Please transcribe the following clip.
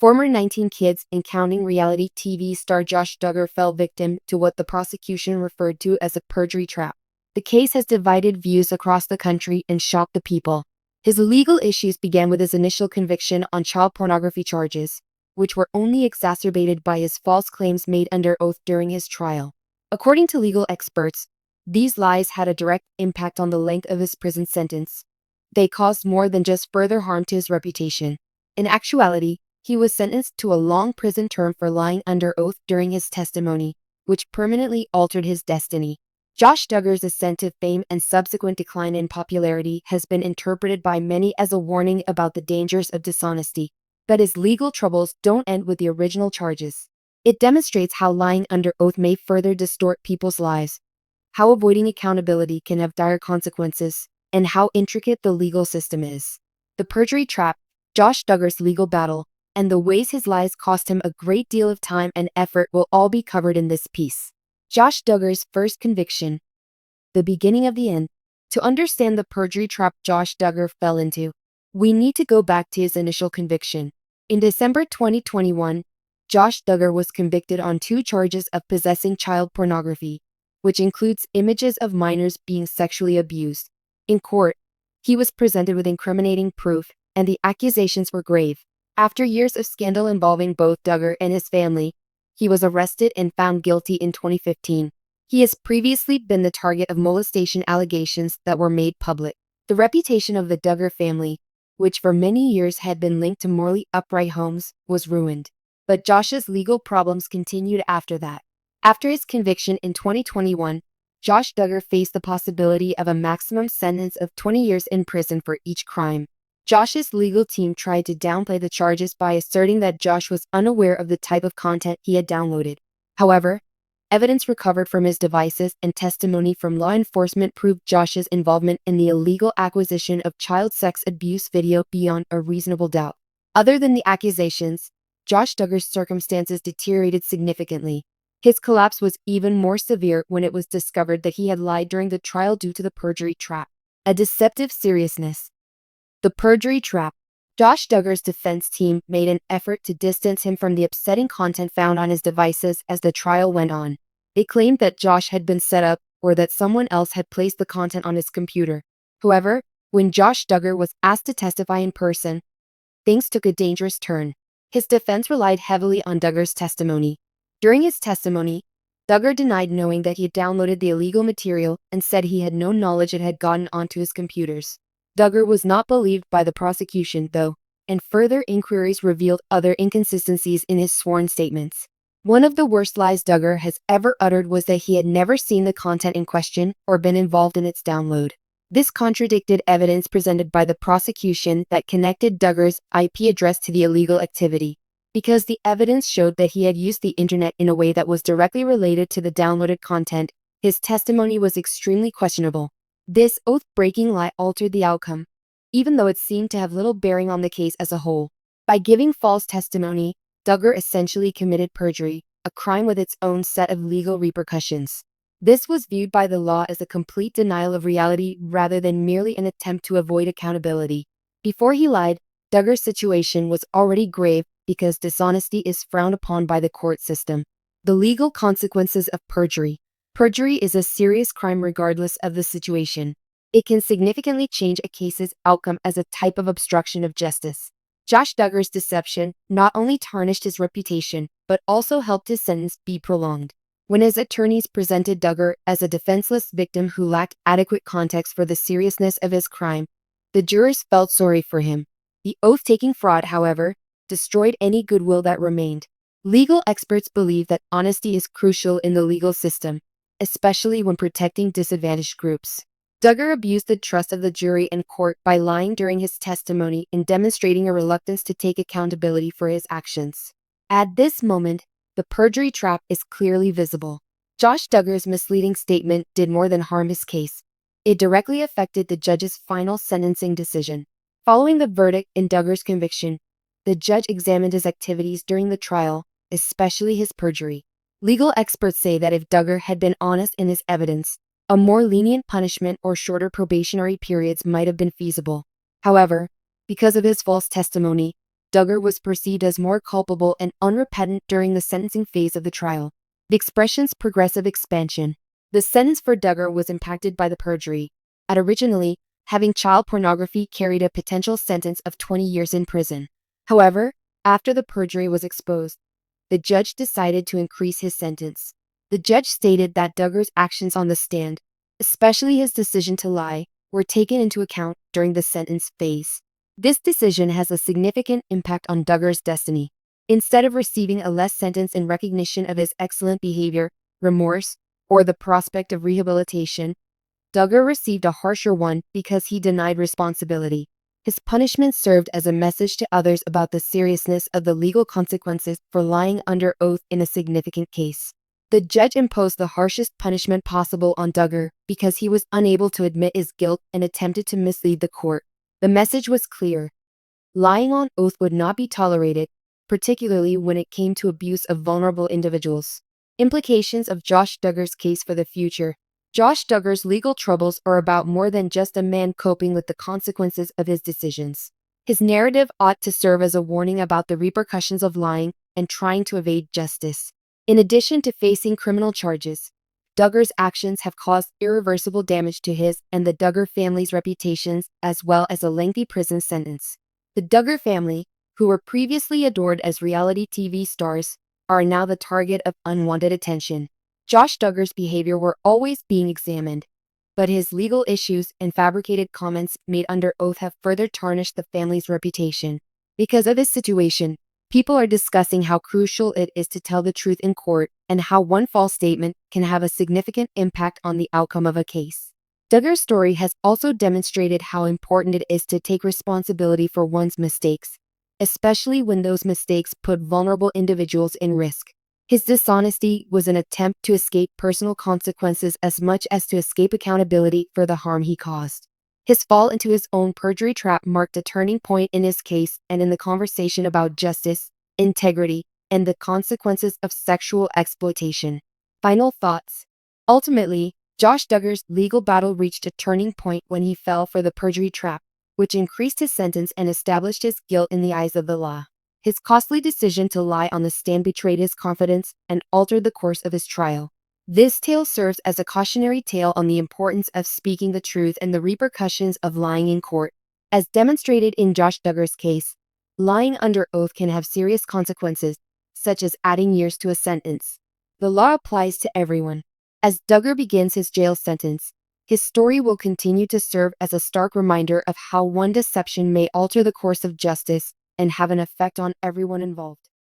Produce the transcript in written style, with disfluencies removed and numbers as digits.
Former 19 Kids and Counting reality TV star Josh Duggar fell victim to what the prosecution referred to as a perjury trap. The case has divided views across the country and shocked the people. His legal issues began with his initial conviction on child pornography charges, which were only exacerbated by his false claims made under oath during his trial. According to legal experts, these lies had a direct impact on the length of his prison sentence. They caused more than just further harm to his reputation. In actuality, he was sentenced to a long prison term for lying under oath during his testimony, which permanently altered his destiny. Josh Duggar's ascent to fame and subsequent decline in popularity has been interpreted by many as a warning about the dangers of dishonesty. But his legal troubles don't end with the original charges. It demonstrates how lying under oath may further distort people's lives, how avoiding accountability can have dire consequences, and how intricate the legal system is. The perjury trap, Josh Duggar's legal battle, and the ways his lies cost him a great deal of time and effort will all be covered in this piece. Josh Duggar's first conviction. The beginning of the end. To understand the perjury trap Josh Duggar fell into, we need to go back to his initial conviction. In December 2021, Josh Duggar was convicted on 2 charges of possessing child pornography, which includes images of minors being sexually abused. In court, he was presented with incriminating proof, and the accusations were grave. After years of scandal involving both Duggar and his family, he was arrested and found guilty in 2015. He has previously been the target of molestation allegations that were made public. The reputation of the Duggar family, which for many years had been linked to morally upright homes, was ruined. But Josh's legal problems continued after that. After his conviction in 2021, Josh Duggar faced the possibility of a maximum sentence of 20 years in prison for each crime. Josh's legal team tried to downplay the charges by asserting that Josh was unaware of the type of content he had downloaded. However, evidence recovered from his devices and testimony from law enforcement proved Josh's involvement in the illegal acquisition of child sex abuse video beyond a reasonable doubt. Other than the accusations, Josh Duggar's circumstances deteriorated significantly. His collapse was even more severe when it was discovered that he had lied during the trial due to the perjury trap. A deceptive seriousness. The perjury trap. Josh Duggar's defense team made an effort to distance him from the upsetting content found on his devices as the trial went on. They claimed that Josh had been set up or that someone else had placed the content on his computer. However, when Josh Duggar was asked to testify in person, things took a dangerous turn. His defense relied heavily on Duggar's testimony. During his testimony, Duggar denied knowing that he had downloaded the illegal material and said he had no knowledge it had gotten onto his computers. Duggar was not believed by the prosecution, though, and further inquiries revealed other inconsistencies in his sworn statements. One of the worst lies Duggar has ever uttered was that he had never seen the content in question or been involved in its download. This contradicted evidence presented by the prosecution that connected Duggar's IP address to the illegal activity. Because the evidence showed that he had used the internet in a way that was directly related to the downloaded content, his testimony was extremely questionable. This oath-breaking lie altered the outcome, even though it seemed to have little bearing on the case as a whole. By giving false testimony, Duggar essentially committed perjury, a crime with its own set of legal repercussions. This was viewed by the law as a complete denial of reality rather than merely an attempt to avoid accountability. Before he lied, Duggar's situation was already grave because dishonesty is frowned upon by the court system. The legal consequences of perjury. Perjury is a serious crime regardless of the situation. It can significantly change a case's outcome as a type of obstruction of justice. Josh Duggar's deception not only tarnished his reputation, but also helped his sentence be prolonged. When his attorneys presented Duggar as a defenseless victim who lacked adequate context for the seriousness of his crime, the jurors felt sorry for him. The oath-taking fraud, however, destroyed any goodwill that remained. Legal experts believe that honesty is crucial in the legal system, especially when protecting disadvantaged groups. Duggar abused the trust of the jury and court by lying during his testimony and demonstrating a reluctance to take accountability for his actions. At this moment, the perjury trap is clearly visible. Josh Duggar's misleading statement did more than harm his case. It directly affected the judge's final sentencing decision. Following the verdict in Duggar's conviction, the judge examined his activities during the trial, especially his perjury. Legal experts say that if Duggar had been honest in his evidence, a more lenient punishment or shorter probationary periods might have been feasible. However, because of his false testimony, Duggar was perceived as more culpable and unrepentant during the sentencing phase of the trial. The expression's progressive expansion. The sentence for Duggar was impacted by the perjury. Originally, having child pornography carried a potential sentence of 20 years in prison. However, after the perjury was exposed, the judge decided to increase his sentence. The judge stated that Duggar's actions on the stand, especially his decision to lie, were taken into account during the sentence phase. This decision has a significant impact on Duggar's destiny. Instead of receiving a less sentence in recognition of his excellent behavior, remorse, or the prospect of rehabilitation, Duggar received a harsher one because he denied responsibility. His punishment served as a message to others about the seriousness of the legal consequences for lying under oath in a significant case. The judge imposed the harshest punishment possible on Duggar because he was unable to admit his guilt and attempted to mislead the court. The message was clear. Lying on oath would not be tolerated, particularly when it came to abuse of vulnerable individuals. Implications of Josh Duggar's case for the future. Josh Duggar's legal troubles are about more than just a man coping with the consequences of his decisions. His narrative ought to serve as a warning about the repercussions of lying and trying to evade justice. In addition to facing criminal charges, Duggar's actions have caused irreversible damage to his and the Duggar family's reputations, as well as a lengthy prison sentence. The Duggar family, who were previously adored as reality TV stars, are now the target of unwanted attention. Josh Duggar's behavior were always being examined, but his legal issues and fabricated comments made under oath have further tarnished the family's reputation. Because of his situation, people are discussing how crucial it is to tell the truth in court and how one false statement can have a significant impact on the outcome of a case. Duggar's story has also demonstrated how important it is to take responsibility for one's mistakes, especially when those mistakes put vulnerable individuals in risk. His dishonesty was an attempt to escape personal consequences as much as to escape accountability for the harm he caused. His fall into his own perjury trap marked a turning point in his case and in the conversation about justice, integrity, and the consequences of sexual exploitation. Final thoughts. Ultimately, Josh Duggar's legal battle reached a turning point when he fell for the perjury trap, which increased his sentence and established his guilt in the eyes of the law. His costly decision to lie on the stand betrayed his confidence and altered the course of his trial. This tale serves as a cautionary tale on the importance of speaking the truth and the repercussions of lying in court. As demonstrated in Josh Duggar's case, lying under oath can have serious consequences, such as adding years to a sentence. The law applies to everyone. As Duggar begins his jail sentence, his story will continue to serve as a stark reminder of how one deception may alter the course of justice and have an effect on everyone involved.